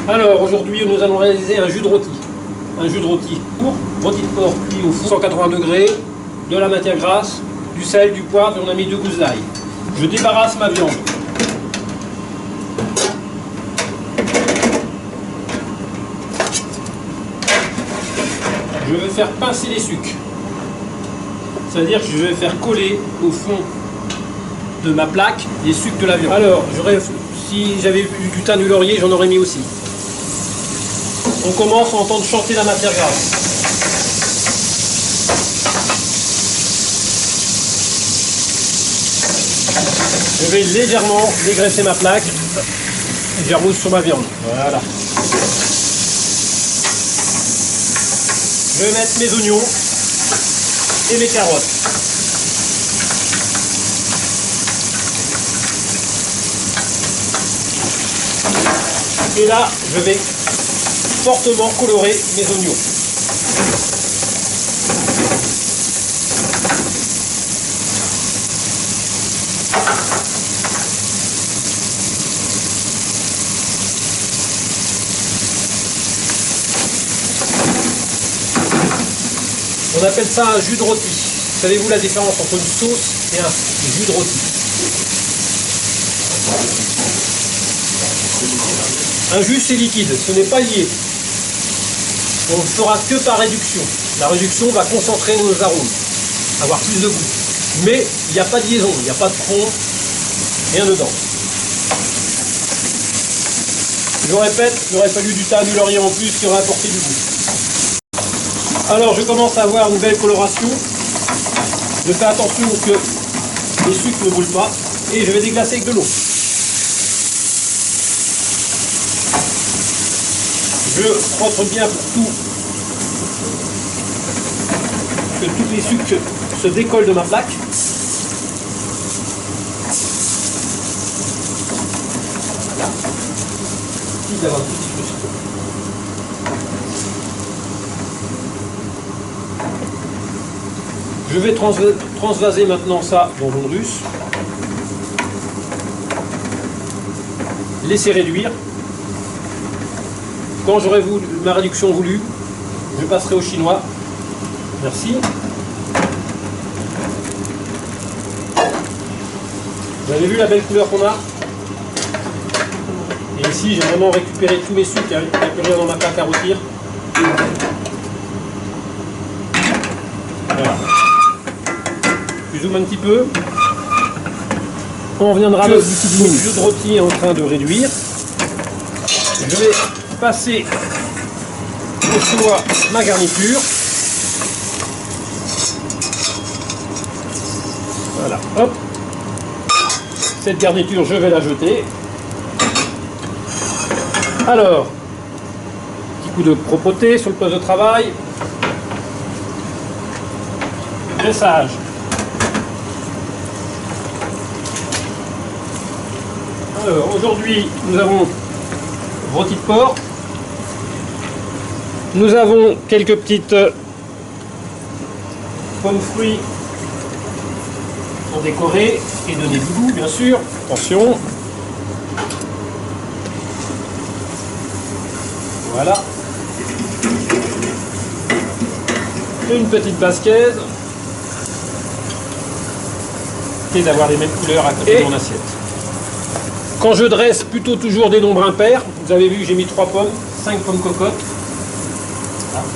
Alors aujourd'hui nous allons réaliser un jus de rôti. Un jus de rôti pour rôti de porc cuit au four 180 degrés, de la matière grasse, du sel, du poivre et on a mis 2 gousses d'ail. Je débarrasse ma viande. Je vais faire pincer les sucs. C'est-à-dire que je vais faire coller au fond de ma plaque les sucs de la viande. Alors, si j'avais eu du thym du laurier, j'en aurais mis aussi. On commence à entendre chanter la matière grasse. Je vais légèrement dégraisser ma plaque et j'arrose sur ma viande. Voilà. Je vais mettre mes oignons et mes carottes. Et là, je vais fortement colorer mes oignons. On appelle ça un jus de rôti. Savez-vous la différence entre une sauce et un jus de rôti? Un jus c'est liquide, ce n'est pas lié. On ne fera que par réduction. La réduction va concentrer nos arômes, avoir plus de goût. Mais il n'y a pas de liaison, il n'y a pas de fond, rien dedans. Je répète, il aurait fallu du thym, du laurier en plus qui aurait apporté du goût. Alors je commence à avoir une belle coloration. Je fais attention que les sucres ne brûlent pas et je vais déglacer avec de l'eau. Je frotte bien pour que tous les sucres se décollent de ma plaque. Voilà. Je vais transvaser maintenant ça dans l'eau russe. Laisser réduire. Quand j'aurai ma réduction voulue, je passerai au chinois. Merci. Vous avez vu la belle couleur qu'on a? Et ici, j'ai vraiment récupéré tous mes sucres, il n'y a plus rien dans ma plaque à rôtir. Voilà. Je zoome un petit peu. On reviendra le jus de rôti est en train de réduire. Je vais passer au chinois ma garniture. Voilà, hop. Cette garniture, je vais la jeter. Alors, petit coup de propreté sur le poste de travail. Dressage. Alors, aujourd'hui, nous avons rôti de porc. Nous avons quelques petites pommes fruits pour décorer et donner du goût, bien sûr. Attention. Voilà. Une petite basquaise. Et d'avoir les mêmes couleurs à côté de mon assiette. Quand je dresse plutôt toujours des nombres impairs, vous avez vu que j'ai mis 3 pommes, 5 pommes cocottes. Voilà.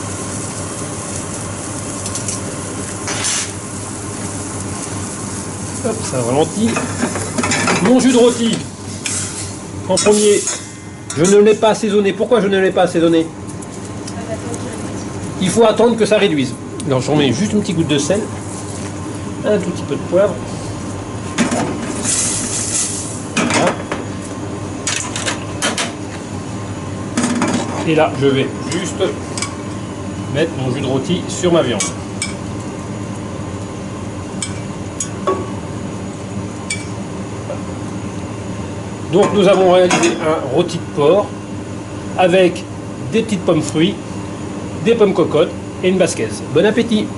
Hop, ça ralentit. Mon jus de rôti, en premier, je ne l'ai pas assaisonné. Pourquoi je ne l'ai pas assaisonné? Il faut attendre que ça réduise. Alors j'en mets juste une petite goutte de sel, un tout petit peu de poivre. Voilà. Et là, je vais juste mettre mon jus de rôti sur ma viande. Donc nous avons réalisé un rôti de porc avec des petites pommes fruits, des pommes cocottes et une basquaise. Bon appétit!